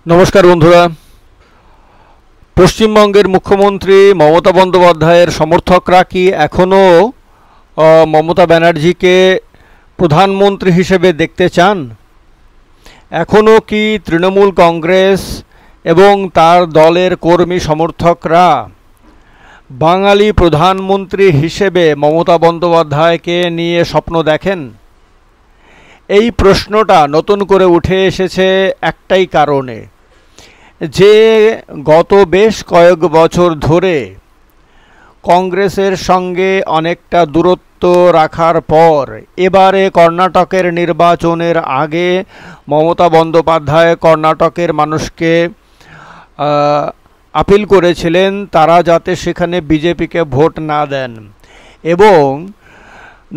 নমস্কার বন্ধুরা। পশ্চিমবঙ্গের মুখ্যমন্ত্রী মমতা বন্দ্যোপাধ্যায়ের সমর্থকরা কি এখনও মমতা ব্যানার্জিকে প্রধানমন্ত্রী হিসেবে দেখতে চান? এখনও কি তৃণমূল কংগ্রেস এবং তার দলের কর্মী সমর্থকরা বাঙালি প্রধানমন্ত্রী হিসেবে মমতা বন্দ্যোপাধ্যায়কে নিয়ে স্বপ্ন দেখেন? এই প্রশ্নটা নতুন করে উঠে এসেছে একটাই কারণে, যে গত বেশ কয়েক বছর ধরে কংগ্রেসের সঙ্গে অনেকটা দূরত্ব রাখার পর এবারে কর্ণাটকের নির্বাচনের আগে মমতা বন্দ্যোপাধ্যায় কর্ণাটকের মানুষকে আপিল করেছিলেন তারা যাতে সেখানে বিজেপিকে ভোট না দেন, এবং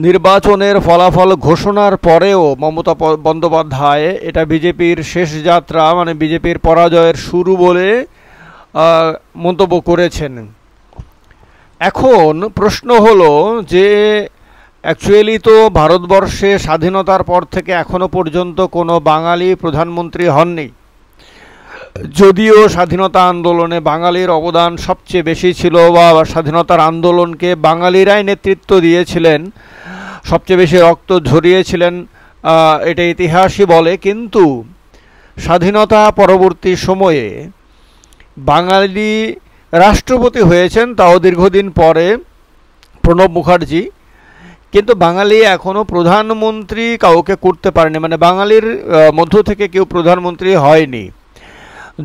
নির্বাচনের ফলাফল ঘোষণার পরেও মমতা বন্দ্যোপাধ্যায় এটা বিজেপির শেষ যাত্রা, মানে বিজেপির পরাজয়ের শুরু বলে মন্তব্য করেছেন। এখন প্রশ্ন হলো যে অ্যাকচুয়ালি তো ভারতবর্ষে স্বাধীনতার পর থেকে এখনো পর্যন্ত কোনো বাঙালি প্রধানমন্ত্রী হননি। যদিও স্বাধীনতা আন্দোলনে বাঙালির অবদান সবচেয়ে বেশি ছিল, বা স্বাধীনতার আন্দোলনকে বাঙালিরাই নেতৃত্ব দিয়েছিলেন, সবচেয়ে বেশি রক্ত ঝরিয়েছিলেন, এটা ইতিহাসই বলে। কিন্তু স্বাধীনতা পরবর্তী সময়ে বাঙালি রাষ্ট্রপতি হয়েছেন, তাও দীর্ঘদিন পরে, প্রণব মুখার্জি। কিন্তু বাঙালি এখনও প্রধানমন্ত্রী কাউকে করতে পারেনি, মানে বাঙালির মধ্য থেকে কেউ প্রধানমন্ত্রী হয়নি।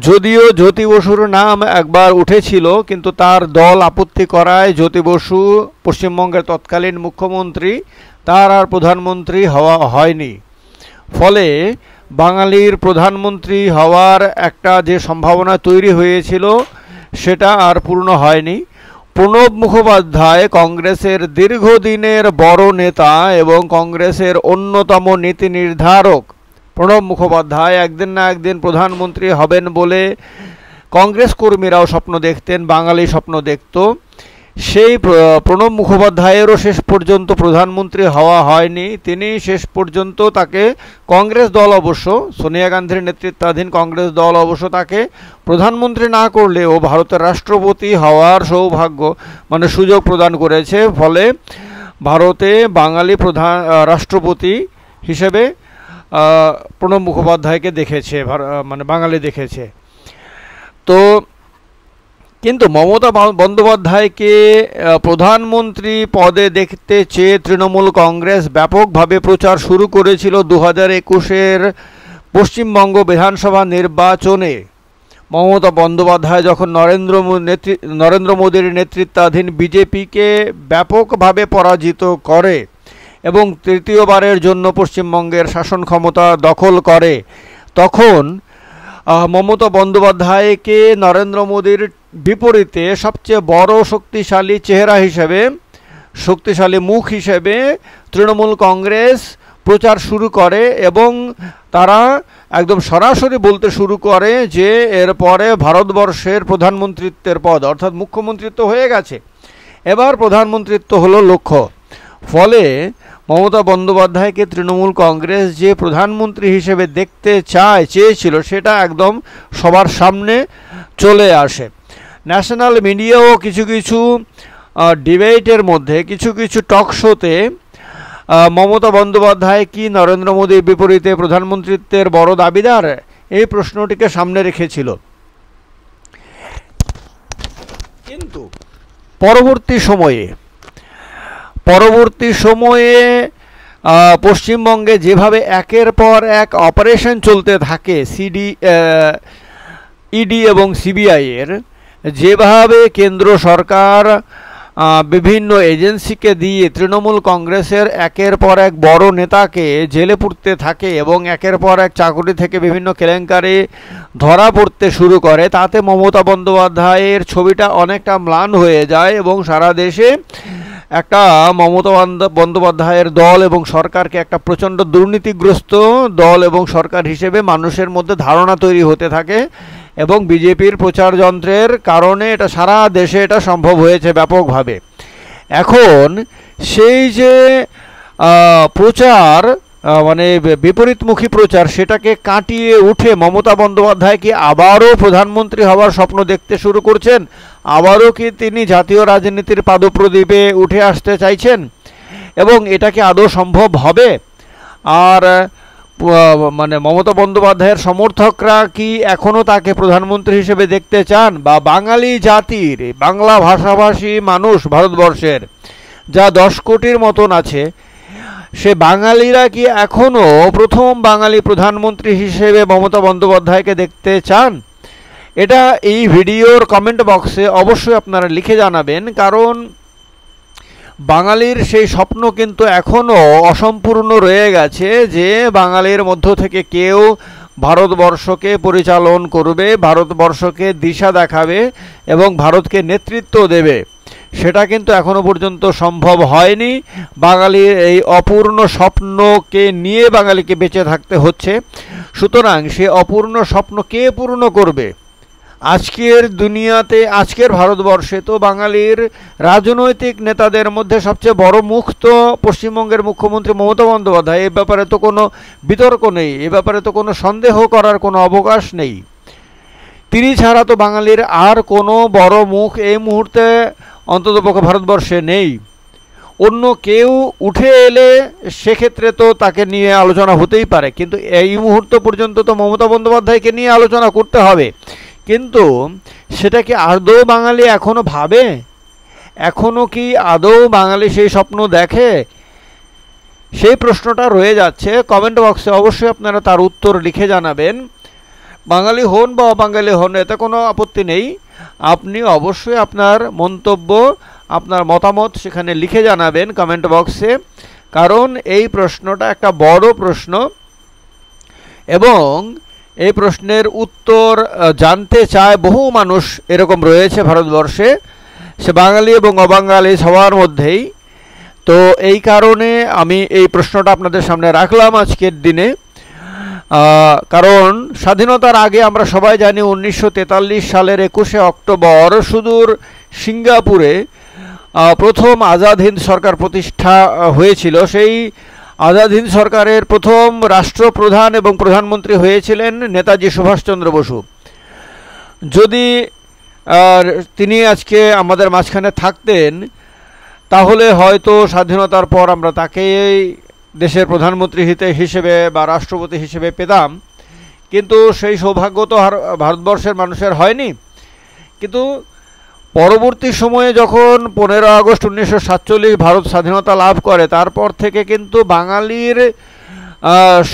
যদিও জ্যোতি বসুর নাম একবার উঠেছিল, কিন্তু তার দল আপত্তি করায় জ্যোতি বসু পশ্চিমবঙ্গের তৎকালীন মুখ্যমন্ত্রী, তার আর প্রধানমন্ত্রী হওয়া হয়নি। ফলে বাঙালির প্রধানমন্ত্রী হওয়ার একটা যে সম্ভাবনা তৈরি হয়েছিল সেটা আর পূর্ণ হয়নি। প্রণব মুখোপাধ্যায় কংগ্রেসের দীর্ঘদিনের বড় নেতা এবং কংগ্রেসের অন্যতম নীতি নির্ধারক প্রণব মুখোপাধ্যায় একদিন না একদিন প্রধানমন্ত্রী হবেন বলে কংগ্রেস কর্মীরাও স্বপ্ন দেখতেন, বাঙালি স্বপ্ন দেখত। সেই প্রণব মুখোপাধ্যায়েরও শেষ পর্যন্ত প্রধানমন্ত্রী হওয়া হয়নি। তিনি শেষ পর্যন্ত তাকে কংগ্রেস দল, অবশ্য সোনিয়া গান্ধীর নেতৃত্বাধীন কংগ্রেস দল অবশ্য তাকে প্রধানমন্ত্রী না করলেও ভারতের রাষ্ট্রপতি হওয়ার সৌভাগ্য, মানে সুযোগ প্রদান করেছে। ফলে ভারতে বাঙালি রাষ্ট্রপতি হিসেবে প্রণব মুখোপাধ্যায়কে দেখেছে, মানে বাঙালি দেখেছে। তো কিন্তু মমতা বন্দ্যোপাধ্যায়কে প্রধানমন্ত্রী পদে দেখতে চেয়ে তৃণমূল কংগ্রেস ব্যাপকভাবে প্রচার শুরু করেছিল 2021-এর পশ্চিমবঙ্গ বিধানসভা নির্বাচনে। মমতা বন্দ্যোপাধ্যায় যখন নরেন্দ্র মোদীর নেতৃত্বাধীন বিজেপিকে ব্যাপকভাবে পরাজিত করে এবং তৃতীয়বারের জন্য পশ্চিমবঙ্গের শাসন ক্ষমতা দখল করে, তখন মমতা বন্দ্যোপাধ্যায়কে নরেন্দ্র মোদীর বিপরীতে সবচেয়ে বড় শক্তিশালী চেহারা হিসেবে, শক্তিশালী মুখ হিসেবে তৃণমূল কংগ্রেস প্রচার শুরু করে, এবং তারা একদম সরাসরি বলতে শুরু করে যে এরপরে ভারতবর্ষের প্রধানমন্ত্রিত্বের পদ, অর্থাৎ মুখ্যমন্ত্রিত্ব হয়ে গেছে, এবার প্রধানমন্ত্রিত্ব হলো লক্ষ্য। ফলে মমতা বন্দ্যোপাধ্যায়কে তৃণমূল কংগ্রেস যে প্রধানমন্ত্রী হিসেবে দেখতে চেয়েছিল সেটা একদম সবার সামনে চলে আসে। ন্যাশনাল মিডিয়াও কিছু কিছু ডিবেটের মধ্যে, কিছু কিছু টক শোতে মমতা বন্দ্যোপাধ্যায় কি নরেন্দ্র মোদীর বিপরীতে প্রধানমন্ত্রিত্বের বড় দাবিদার, এই প্রশ্নটিকে সামনে রেখেছিল। কিন্তু পরবর্তী সময়ে পশ্চিমবঙ্গে যেভাবে একের পর এক অপারেশন চলতে থাকে ইডি এবং সিবিআইয়ের, যেভাবে কেন্দ্র সরকার বিভিন্ন এজেন্সিকে দিয়ে তৃণমূল কংগ্রেসের একের পর এক বড় নেতাকে জেলে পুরতে থাকে এবং একের পর এক চাকরি থেকে বিভিন্ন কেলেঙ্কারি ধরা পড়তে শুরু করে, তাতে মমতা বন্দ্যোপাধ্যায়ের ছবিটা অনেকটা ম্লান হয়ে যায় এবং সারা দেশে একটা মমতা বন্দ্যোপাধ্যায়ের দল এবং সরকারকে একটা প্রচণ্ড দুর্নীতিগ্রস্ত দল এবং সরকার হিসেবে মানুষের মধ্যে ধারণা তৈরি হতে থাকে। এবং বিজেপির প্রচার যন্ত্রের কারণে এটা সারা দেশে এটা সম্ভব হয়েছে ব্যাপকভাবে। এখন সেই যে প্রচার মানে বিপরীতমুখী প্রচার, সেটাকে কাটিয়ে উঠে মমতা বন্দ্যোপাধ্যায় কি আবারও প্রধানমন্ত্রী হওয়ার স্বপ্ন দেখতে শুরু করছেন? আবারও কি তিনি জাতীয় রাজনীতির পাদপ্রদীপে উঠে আসতে চাইছেন? এবং এটা কি আদৌ সম্ভব হবে? আর মানে মমতা বন্দ্যোপাধ্যায়ের সমর্থকরা কি এখনও তাকে প্রধানমন্ত্রী হিসেবে দেখতে চান? বা বাঙালি জাতির, বাংলা ভাষাভাষী মানুষ ভারতবর্ষের যা 10 কোটির মতন আছে, সে বাঙালিরা কি এখনও প্রথম বাঙালি প্রধানমন্ত্রী হিসেবে মমতা বন্দ্যোপাধ্যায়কে দেখতে চান? এটা এই ভিডিওর কমেন্ট বক্সে অবশ্যই আপনারা লিখে জানাবেন, কারণ বাঙালির সেই স্বপ্ন কিন্তু এখনও অসম্পূর্ণ রয়ে গেছে যে বাঙালির মধ্য থেকে কেউ ভারতবর্ষকে পরিচালন করবে, ভারতবর্ষকে দিশা দেখাবে এবং ভারতকে নেতৃত্ব দেবে। সেটা কিন্তু এখনো পর্যন্ত সম্ভব হয়নি। বাঙালির এই অপূর্ণ স্বপ্নকে নিয়ে বাঙালিকে বেঁচে থাকতে হচ্ছে। সুতরাং সে অপূর্ণ স্বপ্ন কে পূর্ণ করবে? আজকের দুনিয়াতে, আজকের ভারতবর্ষে তো বাঙালির রাজনৈতিক নেতাদের মধ্যে সবচেয়ে বড় মুখ তো পশ্চিমবঙ্গের মুখ্যমন্ত্রী মমতা বন্দ্যোপাধ্যায়। এ ব্যাপারে তো কোনো বিতর্ক নেই, এ ব্যাপারে তো কোনো সন্দেহ করার কোনো অবকাশ নেই। তিনি ছাড়া তো বাঙালির আর কোনো বড় মুখ এই মুহূর্তে অন্ততপক্ষে ভারতবর্ষে নেই। অন্য কেউ উঠে এলে সেক্ষেত্রে তো তাকে নিয়ে আলোচনা হতেই পারে, কিন্তু এই মুহূর্ত পর্যন্ত তো মমতা বন্দ্যোপাধ্যায়কে নিয়ে আলোচনা করতে হবে। কিন্তু সেটা কি আদৌ বাঙালি এখনও ভাবে? এখনও কি আদৌ বাঙালি সেই স্বপ্ন দেখে? সেই প্রশ্নটা রয়ে যাচ্ছে। কমেন্ট বক্সে অবশ্যই আপনারা তার উত্তর লিখে জানাবেন। বাঙালি হন বা অবাঙালি হন, এতে কোনো আপত্তি নেই। আপনি অবশ্যই আপনার মন্তব্য, আপনার মতামত সেখানে লিখে জানাবেন কমেন্ট বক্সে, কারণ এই প্রশ্নটা একটা বড় প্রশ্ন এবং এই প্রশ্নের উত্তর জানতে চায় বহু মানুষ এরকম রয়েছে ভারতবর্ষে, সে বাঙালি এবং অবাঙালি সবার মধ্যেই। তো এই কারণে আমি এই প্রশ্নটা আপনাদের সামনে রাখলাম আজকের দিনে। কারণ স্বাধীনতার আগে আমরা সবাই জানি 1943 সালের 21শে অক্টোবর সুদূর সিঙ্গাপুরে প্রথম আজাদ হিন্দ সরকার প্রতিষ্ঠা হয়েছিল। সেই আজাদ হিন্দ সরকারের প্রথম রাষ্ট্রপ্রধান এবং প্রধানমন্ত্রী হয়েছিলেন নেতাজি সুভাষচন্দ্র বসু। যদি তিনি আজকে আমাদের মাঝখানে থাকতেন তাহলে হয়তো স্বাধীনতার পর আমরা তাকেই দেশের প্রধানমন্ত্রী হিসেবে বা রাষ্ট্রপতি হিসেবে পেতাম, কিন্তু সেই সৌভাগ্য তো ভারতবর্ষের মানুষের হয়নি। কিন্তু পরবর্তী সময়ে যখন 15 আগস্ট 1947 ভারত স্বাধীনতা লাভ করে, তারপর থেকে কিন্তু বাঙালির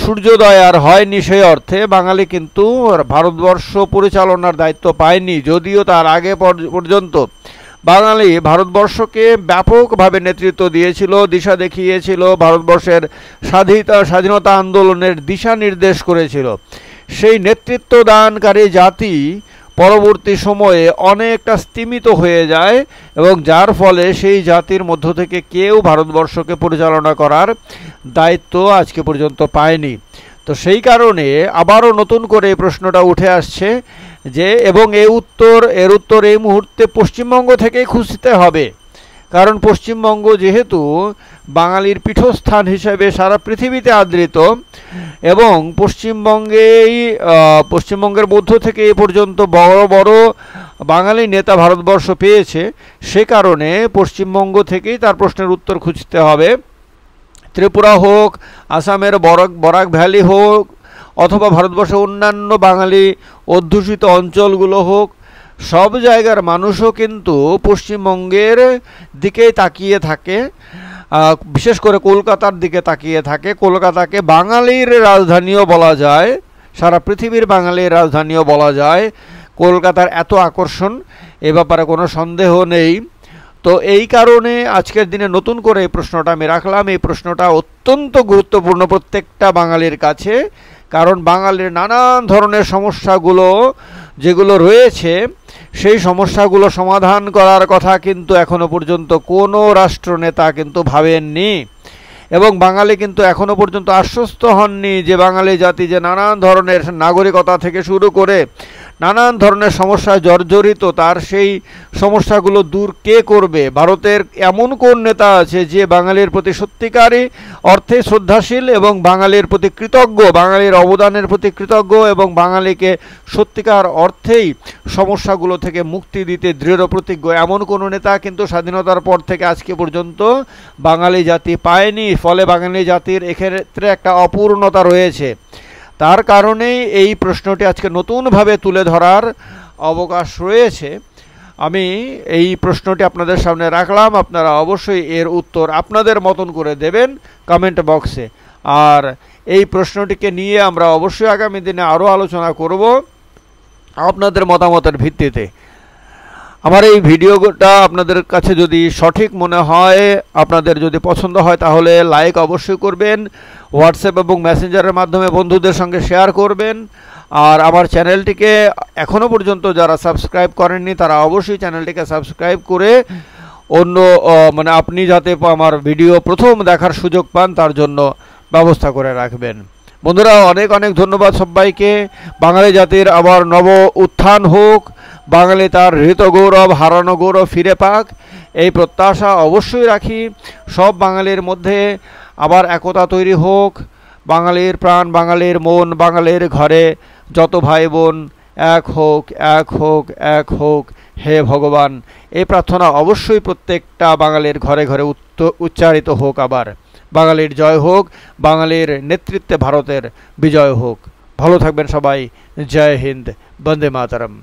সূর্যোদয় আর হয়নি। সেই অর্থে বাঙালি কিন্তু ভারতবর্ষ পরিচালনার দায়িত্ব পায়নি, যদিও তার আগে পর্যন্ত বাঙালি ভারতবর্ষকে ব্যাপকভাবে নেতৃত্ব দিয়েছিল, দিশা দেখিয়েছিল, ভারতবর্ষের স্বাধীনতা আন্দোলনের দিশা নির্দেশ করেছিল। সেই নেতৃত্ব দানকারী জাতি পরবর্তী সময়ে অনেকটা স্তিমিত হয়ে যায় এবং যার ফলে সেই জাতির মধ্য থেকে কেউ ভারতবর্ষকে পরিচালনা করার দায়িত্ব আজকে পর্যন্ত পায়নি। তো সেই কারণে আবারও নতুন করে এই প্রশ্নটা উঠে আসছে যে, এবং এর উত্তর এই মুহূর্তে পশ্চিমবঙ্গ থেকেই খুঁজতে হবে। কারণ পশ্চিমবঙ্গ যেহেতু বাঙালির পীঠস্থান হিসেবে সারা পৃথিবীতে আদৃত এবং পশ্চিমবঙ্গের মধ্য থেকে এ পর্যন্ত বড় বড় বাঙালি নেতা ভারতবর্ষ পেয়েছে, সে কারণে পশ্চিমবঙ্গ থেকেই তার প্রশ্নের উত্তর খুঁজতে হবে। ত্রিপুরা হোক, আসামের বরাক ভ্যালি হোক, অথবা ভারতবর্ষের অন্যান্য বাঙালি অধ্যুষিত অঞ্চলগুলো হোক, সব জায়গার মানুষও কিন্তু পশ্চিমবঙ্গের দিকেই তাকিয়ে থাকে, বিশেষ করে কলকাতার দিকে তাকিয়ে থাকে। কলকাতাকে বাঙালির রাজধানীও বলা যায়, সারা পৃথিবীর বাঙালির রাজধানীও বলা যায়। কলকাতার এত আকর্ষণ, এ ব্যাপারে কোনো সন্দেহ নেই। তো এই কারণে আজকের দিনে নতুন করে এই প্রশ্নটা আমি রাখলাম। এই প্রশ্নটা অত্যন্ত গুরুত্বপূর্ণ প্রত্যেকটা বাঙালির কাছে, কারণ বাঙালির নানান ধরনের সমস্যাগুলো যেগুলো রয়েছে, সেই সমস্যাগুলো সমাধান করার কথা কিন্তু এখনো পর্যন্ত কোনো রাষ্ট্রনেতা কিন্তু ভাবেননি এবং বাঙালি কিন্তু এখনো পর্যন্ত আশ্বস্ত হননি যে বাঙালি জাতি যে নানান ধরনের নাগরিকতা থেকে শুরু করে নানান ধরনের সমস্যায় জর্জরিত, তার সেই সমস্যাগুলো দূর কে করবে? ভারতের এমন কোন নেতা আছে যে বাঙালির প্রতি সত্যিকারই অর্থে শ্রদ্ধাশীল এবং বাঙালির প্রতি কৃতজ্ঞ, বাঙালির অবদানের প্রতি কৃতজ্ঞ এবং বাঙালিকে সত্যিকার অর্থেই সমস্যাগুলো থেকে মুক্তি দিতে দৃঢ় প্রতিজ্ঞ? এমন কোনো নেতা কিন্তু স্বাধীনতার পর থেকে আজকে পর্যন্ত বাঙালি জাতি পায়নি। ফলে বাঙালি জাতির এক্ষেত্রে একটা অপূর্ণতা রয়েছে। তার কারণেই এই প্রশ্নটি আজকে নতুনভাবে তুলে ধরার অবকাশ রয়েছে। আমি এই প্রশ্নটি আপনাদের সামনে রাখলাম, আপনারা অবশ্যই এর উত্তর আপনাদের মতন করে দেবেন কমেন্ট বক্সে। আর এই প্রশ্নটিকে নিয়ে আমরা অবশ্যই আগামী দিনে আরও আলোচনা করব আপনাদের মতামতের ভিত্তিতে। আমার এই ভিডিওটা আপনাদের কাছে যদি সঠিক মনে হয়, আপনাদের যদি পছন্দ হয়, তাহলে লাইক অবশ্যই করবেন, হোয়াটসঅ্যাপ এবং মেসেঞ্জারের মাধ্যমে বন্ধুদের সঙ্গে শেয়ার করবেন। আর আমার চ্যানেলটিকে এখনও পর্যন্ত যারা সাবস্ক্রাইব করেননি তারা অবশ্যই চ্যানেলটিকে সাবস্ক্রাইব করে অন্য মানে আপনি যাতে আমার ভিডিও প্রথম দেখার সুযোগ পান তার জন্য ব্যবস্থা করে রাখবেন। বন্ধুরা, অনেক অনেক ধন্যবাদ সবাইকে। বাঙালি জাতির আবার নব উত্থান হোক, বাঙালি তার হৃত গৌরব, হারানো গৌরব ফিরে পাক, এই প্রত্যাশা অবশ্যই রাখি। সব বাঙালির মধ্যে আবার একতা তৈরি হোক, বাঙালির প্রাণ, বাঙালির মন, বাঙালির ঘরে যত ভাই বোন এক হোক, এক হোক, এক হোক, হে ভগবান। এই প্রার্থনা অবশ্যই প্রত্যেকটা বাঙালির ঘরে ঘরে উচ্চারিত হোক। আবার বাঙালির জয় হোক, বাঙালির নেতৃত্বে ভারতের বিজয় হোক। ভালো থাকবেন সবাই। জয় হিন্দ, বন্দে মাতরম।